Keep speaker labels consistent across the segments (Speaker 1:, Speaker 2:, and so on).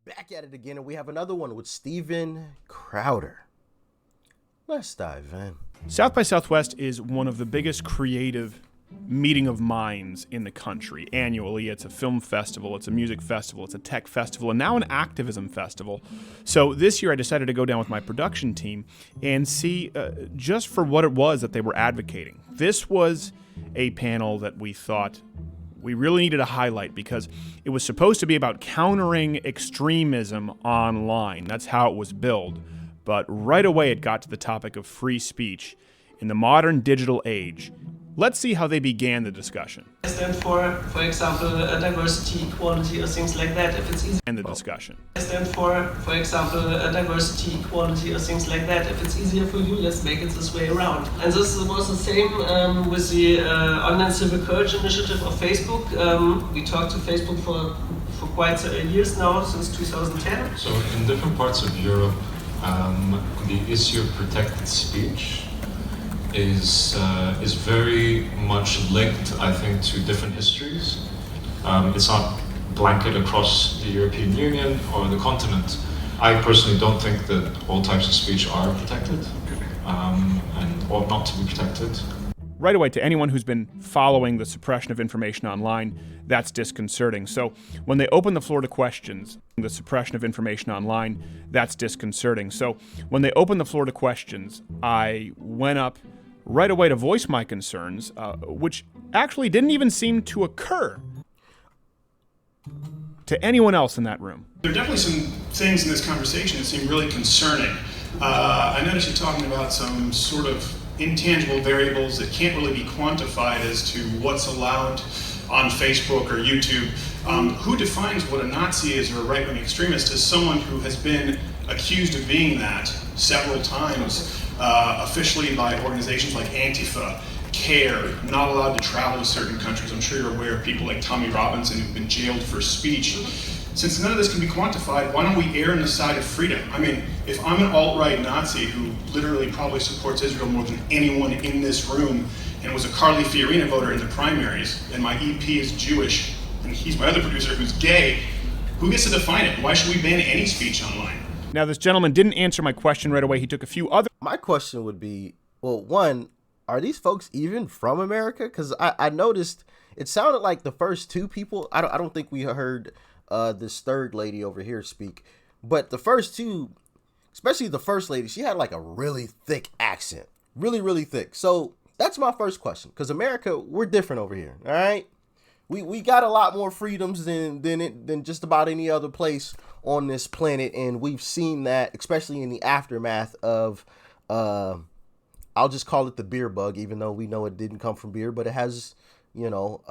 Speaker 1: back at it again, and we have another one with Steven Crowder. Let's dive in.
Speaker 2: South by Southwest is one of the biggest creative meeting of minds in the country. Annually, it's a film festival, it's a music festival, it's a tech festival, and now an activism festival. So this year I decided to go down with my production team and see just for what it was that they were advocating. This was a panel that we thought we really needed to highlight because it was supposed to be about countering extremism online. That's how it was billed. But right away it got to the topic of free speech in the modern digital age. Let's see how they began the discussion.
Speaker 3: I stand for example, diversity, equality, or things like that. If it's easy.
Speaker 2: And the discussion.
Speaker 3: I stand for example, diversity, equality, or things like that. If it's easier for you, let's make it this way around. And this was the same with the Online Civil Courage initiative of Facebook. We talked to Facebook for quite years now, since 2010.
Speaker 4: So in different parts of Europe, the issue of protected speech is very much linked, I think, to different histories. It's not blanket across the European Union or the continent. I personally don't think that all types of speech are protected and ought not to be protected.
Speaker 2: Right away, to anyone who's been following the suppression of information online, that's disconcerting. So when they open the floor to questions, the suppression of information online, that's disconcerting. So when they opened the floor to questions, I went up right away to voice my concerns, which actually didn't even seem to occur to anyone else in that room.
Speaker 5: There are definitely some things in this conversation that seem really concerning. I noticed you're talking about some sort of intangible variables that can't really be quantified as to what's allowed on Facebook or YouTube. Who defines what a Nazi is or a right-wing extremist? As someone who has been accused of being that several times, officially by organizations like Antifa, CARE, not allowed to travel to certain countries. I'm sure you're aware of people like Tommy Robinson who've been jailed for speech. Since none of this can be quantified, why don't we err on the side of freedom? I mean, if I'm an alt-right Nazi who literally probably supports Israel more than anyone in this room and was a Carly Fiorina voter in the primaries, and my EP is Jewish, and he's my other producer who's gay, who gets to define it? Why should we ban any speech online?
Speaker 2: Now, this gentleman didn't answer my question right away. He took a few other...
Speaker 1: My question would be, well, one, are these folks even from America? Because I noticed it sounded like the first two people, I don't think we heard this third lady over here speak, but the first two, especially the first lady, she had like a really thick accent, really thick. So that's my first question, because America, we're different over here. All right, we got a lot more freedoms than just about any other place on this planet, and we've seen that, especially in the aftermath of I'll just call it the beer bug, even though we know it didn't come from beer, but it has, you know,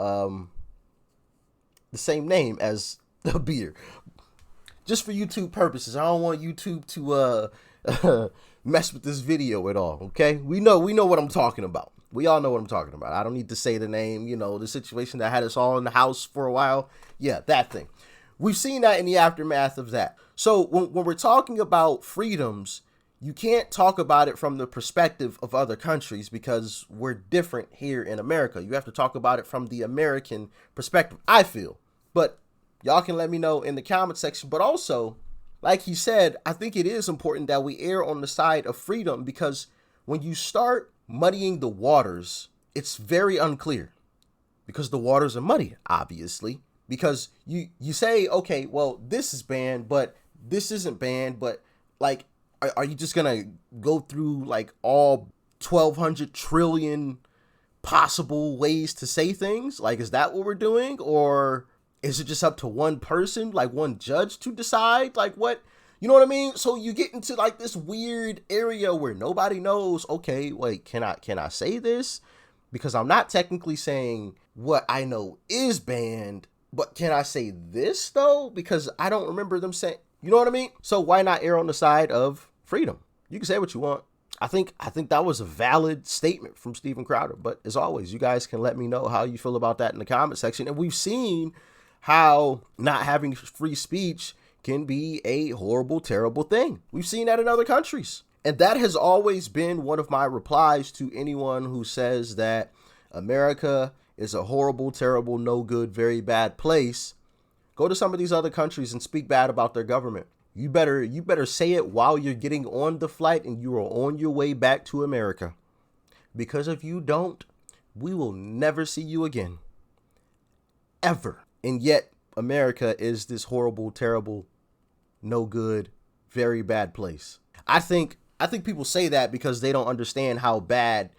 Speaker 1: the same name as the beer. Just for YouTube purposes, I don't want YouTube to mess with this video at all. Okay, we know what I'm talking about. We all know what I'm talking about. I don't need to say the name. You know, the situation that had us all in the house for a while. Yeah, that thing. We've seen that in the aftermath of that. So when we're talking about freedoms, you can't talk about it from the perspective of other countries because we're different here in America. You have to talk about it from the American perspective, I feel. But y'all can let me know in the comment section. But also, like he said, I think it is important that we err on the side of freedom, because when you start muddying the waters, it's very unclear, because the waters are muddy, obviously, because you say, okay, well, this is banned, but this isn't banned. But like, are you just going to go through like all 1,200 trillion possible ways to say things? Like, is that what we're doing? Or is it just up to one person, like one judge, to decide like what, you know what I mean? So you get into like this weird area where nobody knows, okay, wait, can I say this? Because I'm not technically saying what I know is banned, but can I say this though? Because I don't remember them saying, you know what I mean? So why not err on the side of freedom? You can say what you want. I think that was a valid statement from Steven Crowder. But as always, you guys can let me know how you feel about that in the comment section. And we've seen how not having free speech can be a horrible, terrible thing. We've seen that in other countries. And that has always been one of my replies to anyone who says that America is a horrible, terrible, no good, very bad place. Go to some of these other countries and speak bad about their government. You better say it while you're getting on the flight and you are on your way back to America. Because if you don't, we will never see you again. Ever. And yet, America is this horrible, terrible, no good, very bad place. I think people say that because they don't understand how bad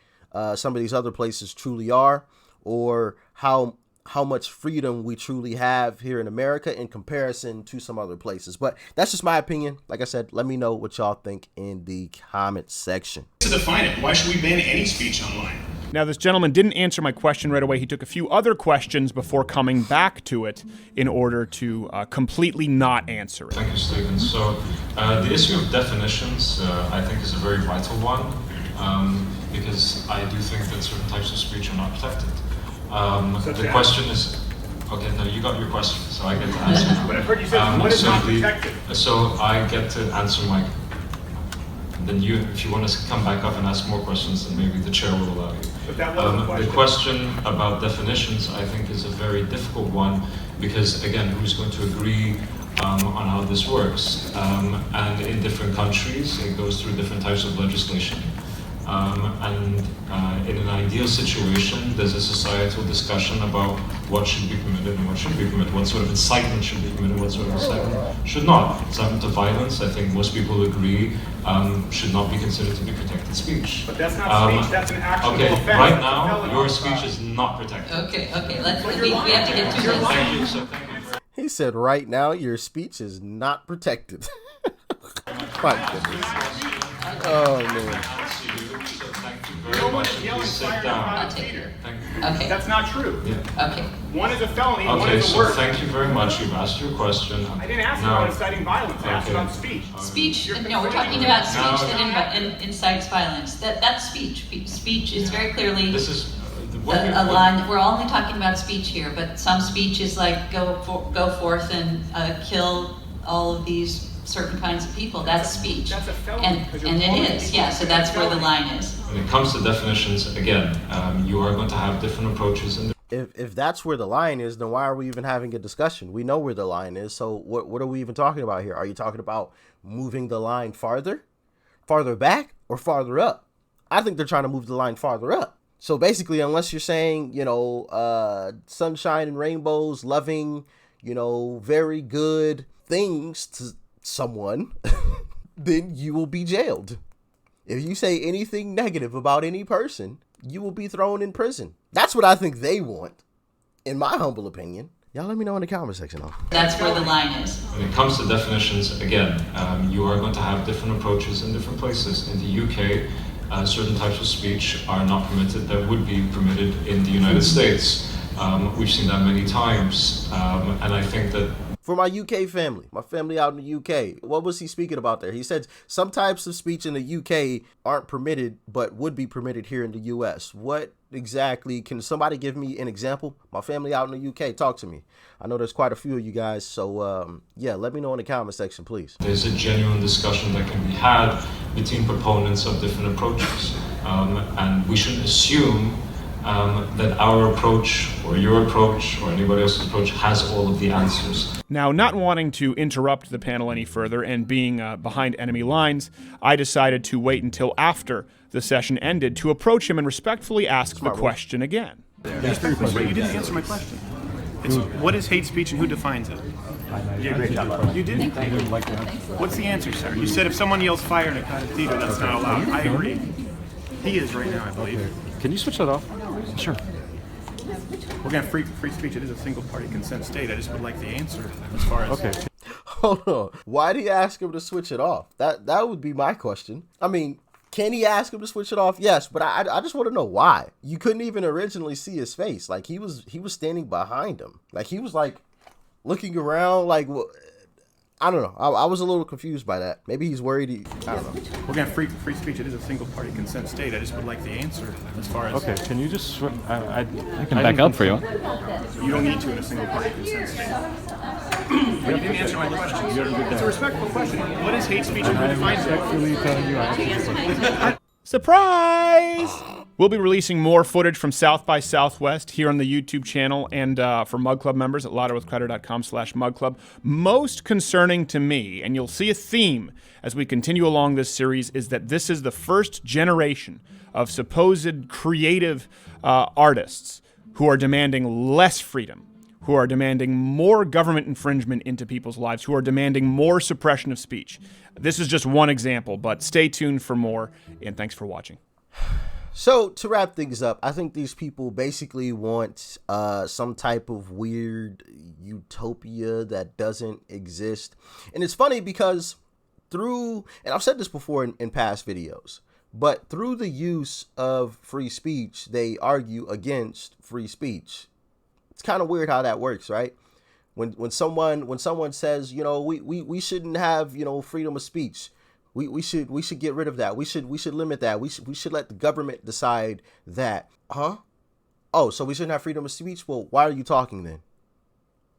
Speaker 1: some of these other places truly are, or how much freedom we truly have here in America in comparison to some other places. But that's just my opinion. Like I said, let me know what y'all think in the comment section.
Speaker 5: To define it, why should we ban any speech online?
Speaker 2: Now, this gentleman didn't answer my question right away. He took a few other questions before coming back to it in order to completely not answer it.
Speaker 4: Thank you, Stephen. So the issue of definitions, I think, is a very vital one, because I do think that certain types of speech are not protected. The question is, okay, no, you got your question, so I get to answer now.
Speaker 5: But I've heard you say what is not protected.
Speaker 4: So I get to answer my. Then you, if you want to come back up and ask more questions, then maybe the chair will allow you.
Speaker 5: But that wasn't the question.
Speaker 4: The question about definitions, I think, is a very difficult one because, again, who's going to agree on how this works? And in different countries, it goes through different types of legislation. In an ideal situation, there's a societal discussion about what should be permitted and what should be permitted, what sort of incitement should be permitted, what sort of incitement should not. Incitement to violence, I think most people agree, should not be considered to be protected speech.
Speaker 5: But that's not speech, that's an actual offense.
Speaker 4: Right now, your speech is not protected.
Speaker 6: Okay, we have to get to this.
Speaker 4: Thank you, so thank you very
Speaker 1: He said, right now, your speech is not protected. My goodness. Oh, man.
Speaker 5: No one is yelling fire in a
Speaker 6: I'll
Speaker 5: crowded
Speaker 6: take
Speaker 5: theater.
Speaker 6: it. Okay,
Speaker 5: That's not true.
Speaker 6: okay.
Speaker 5: One is a felony, and one
Speaker 4: Okay,
Speaker 5: is a
Speaker 4: so
Speaker 5: word.
Speaker 4: thank you very much. You've asked your question.
Speaker 5: I didn't ask
Speaker 4: Now-
Speaker 5: about inciting violence, I asked
Speaker 4: Okay.
Speaker 5: about speech.
Speaker 6: Speech, no, we're talking about speech that incites violence. That's speech. Speech is very clearly
Speaker 4: This is
Speaker 6: a line. We're only talking about speech here, but some speech is like go forth and kill all of these certain kinds of people. That's speech.
Speaker 5: That's a felony,
Speaker 6: And
Speaker 5: because you're
Speaker 6: it
Speaker 5: calling
Speaker 6: is,
Speaker 5: people
Speaker 6: yeah, so
Speaker 5: a
Speaker 6: that's where the
Speaker 5: felony.
Speaker 6: line is.
Speaker 4: When it comes to definitions, again, you are going to have different approaches and
Speaker 1: If that's where the line is, then why are we even having a discussion? We know where the line is, so what are we even talking about here? Are you talking about moving the line farther back, or farther up? I think they're trying to move the line farther up. So basically, unless you're saying, sunshine and rainbows, loving, very good things to someone, then you will be jailed. If you say anything negative about any person, you will be thrown in prison. That's what I think they want, in my humble opinion. Y'all let me know in the comment section.
Speaker 6: That's where the line is.
Speaker 4: when it comes to definitions, again, you are going to have different approaches in different places. In the UK, certain types of speech are not permitted that would be permitted in the United States. We've seen that many times, and I think that
Speaker 1: For my UK family, my family out in the UK, what was he speaking about there? He said some types of speech in the UK aren't permitted, but would be permitted here in the US. What exactly? Can somebody give me an example? My family out in the UK, talk to me. I know there's quite a few of you guys, so yeah, let me know in the comment section, please.
Speaker 4: there's a genuine discussion that can be had between proponents of different approaches. And we shouldn't assume that our approach or your approach or anybody else's approach has all of the answers.
Speaker 2: Now, not wanting to interrupt the panel any further and being behind enemy lines, I decided to wait until after the session ended to approach him and respectfully ask the question again.
Speaker 5: You didn't answer my question. It's what is hate speech and who defines it? You did a great job. You did? What's the answer, sir? You said if someone yells fire in a crowded theater, that's not allowed. I agree. He is right now, I believe.
Speaker 7: Can you switch that off? Sure.
Speaker 5: We're gonna have free speech. It is a single party consent state. I just would like the answer as far as
Speaker 7: Okay.
Speaker 1: Hold on. Why do you ask him to switch it off? That would be my question. I mean, can he ask him to switch it off? Yes, but I just want to know why. You couldn't even originally see his face. Like he was standing behind him. Like he was like looking around. Like I don't know. I was a little confused by that. Maybe he's worried. I don't know.
Speaker 5: we're gonna have free speech. It is a single party consent state. I just would like the answer as far as
Speaker 7: Okay. Can you just? I
Speaker 8: can back up for you.
Speaker 5: you don't need to in a single party consent state. You didn't answer my question. It's a respectful question. What is hate speech and who defines it?
Speaker 7: Actually telling you I answered your question.
Speaker 2: Surprise! We'll be releasing more footage from South by Southwest here on the YouTube channel and for Mug Club members at louderwithcrowder.com/mugclub. Most concerning to me, and you'll see a theme as we continue along this series, is that this is the first generation of supposed creative artists who are demanding less freedom, who are demanding more government infringement into people's lives, who are demanding more suppression of speech. This is just one example, but stay tuned for more, and thanks for watching.
Speaker 1: So to wrap things up, I think these people basically want some type of weird utopia that doesn't exist. And it's funny because and I've said this before in past videos, but through the use of free speech, they argue against free speech. It's kind of weird how that works, right? When someone says, you know, we shouldn't have, you know, freedom of speech. We should get rid of that. We should limit that. We should let the government decide that. Huh? Oh, so we shouldn't have freedom of speech? Well, why are you talking then?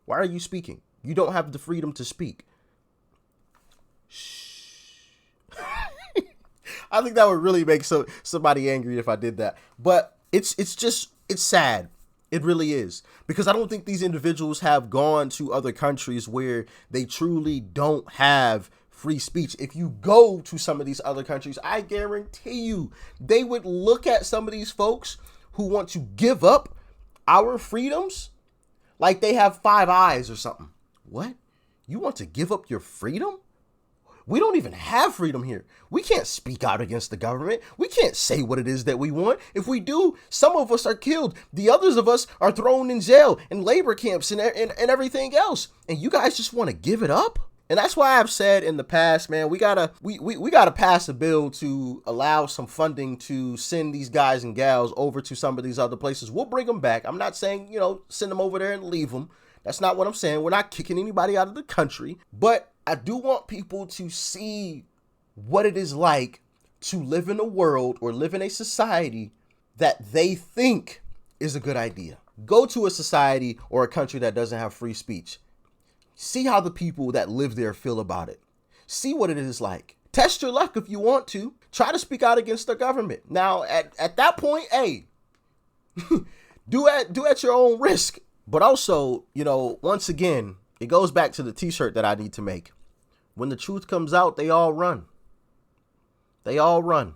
Speaker 1: Why are you speaking? You don't have the freedom to speak. Shh. I think that would really make somebody angry if I did that. But it's sad. It really is. Because I don't think these individuals have gone to other countries where they truly don't have free speech. If you go to some of these other countries, I guarantee you they would look at some of these folks who want to give up our freedoms like they have 5 eyes or something. What? You want to give up your freedom? We don't even have freedom here. We can't speak out against the government. We can't say what it is that we want. If we do, some of us are killed. The others of us are thrown in jail and labor camps and everything else. And you guys just want to give it up? And that's why I've said in the past, man, we gotta pass a bill to allow some funding to send these guys and gals over to some of these other places. We'll bring them back. I'm not saying, you know, send them over there and leave them. That's not what I'm saying. We're not kicking anybody out of the country. But I do want people to see what it is like to live in a world or live in a society that they think is a good idea. Go to a society or a country that doesn't have free speech. See how the people that live there feel about it. See what it is like. Test your luck if you want to. Try to speak out against the government. Now, at that point, hey, do at your own risk. But also, you know, once again, it goes back to the t-shirt that I need to make. When the truth comes out, they all run. They all run.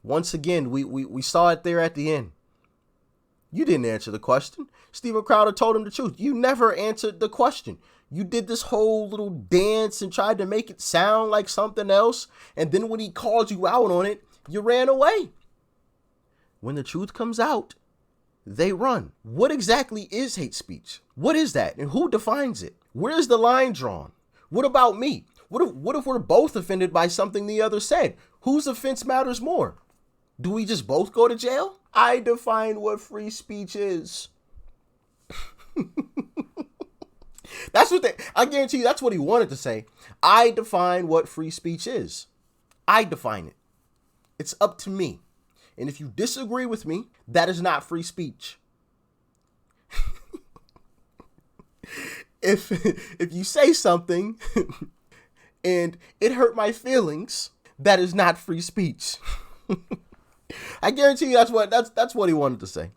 Speaker 1: Once again, we saw it there at the end. You didn't answer the question. Steven Crowder told him the truth. You never answered the question. You did this whole little dance and tried to make it sound like something else. And then when he called you out on it, you ran away. When the truth comes out, they run. What exactly is hate speech? What is that? And who defines it? Where's the line drawn? What about me? What if we're both offended by something the other said? Whose offense matters more? Do we just both go to jail? I define what free speech is. I guarantee you that's what he wanted to say. I define what free speech is. I define it. It's up to me. And if you disagree with me, that is not free speech. If you say something and it hurt my feelings, that is not free speech. I guarantee you that's what he wanted to say.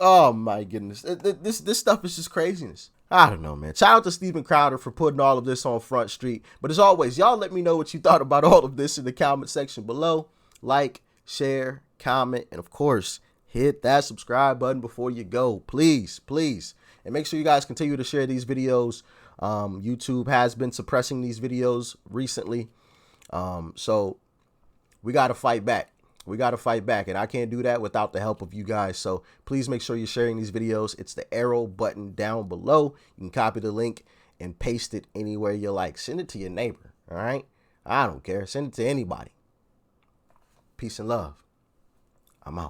Speaker 1: Oh my goodness. This stuff is just craziness. I don't know, man. Shout out to Steven Crowder for putting all of this on Front Street. But as always, y'all let me know what you thought about all of this in the comment section below. Like, share, comment, and of course, hit that subscribe button before you go. Please, please. And make sure you guys continue to share these videos. YouTube has been suppressing these videos recently. So we got to fight back. We got to fight back, and I can't do that without the help of you guys. So please make sure you're sharing these videos. It's the arrow button down below. You can copy the link and paste it anywhere you like. Send it to your neighbor, all right? I don't care. Send it to anybody. Peace and love. I'm out.